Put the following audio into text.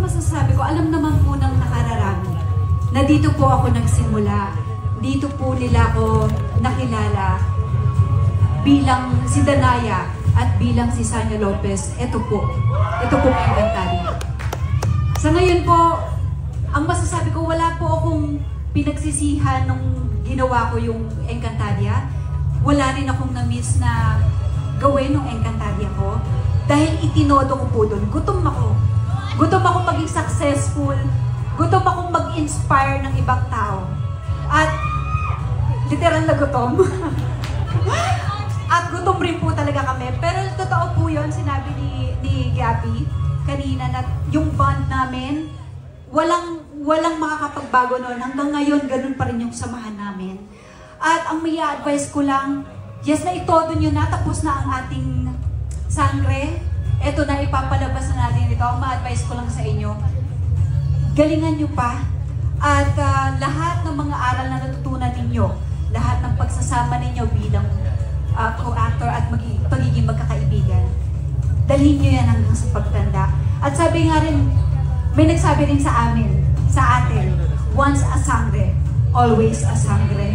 masasabi ko, alam naman po ng nakararami na dito po ako nagsimula. Dito po nila ako nakilala bilang si Danaya at bilang si Sanya Lopez. Ito po ang Encantadia. Sa ngayon po, ang masasabi ko, wala po akong pinagsisihan nung ginawa ko yung Encantadia. Wala rin akong na-miss na gawin ng Encantadia ko. Dahil itinodo ko po doon. Gutom ako. Gutom ako maging successful. Gutom akong mag-inspire ng ibang tao. At literal na gutom. At gutom rin po talaga kami. Pero totoo po yun, sinabi ni Gabby kanina na yung bond namin, walang makakapagbago noon. Hanggang ngayon, ganun pa rin yung samahan namin. At ang may advice ko lang, yes na itodo nyo na, tapos na ang ating sangre. Ito na, ipapalabas na natin ito. Ang ma-advise ko lang sa inyo, galingan nyo pa. At lahat ng mga aral na natutunan ninyo, lahat ng pagsasama ninyo bilang co-actor at pagiging magkakaibigan, dalhin nyo yan hanggang sa pagtanda. At sabi nga rin, may nagsabi rin sa atin, once a sangre, always a sangre.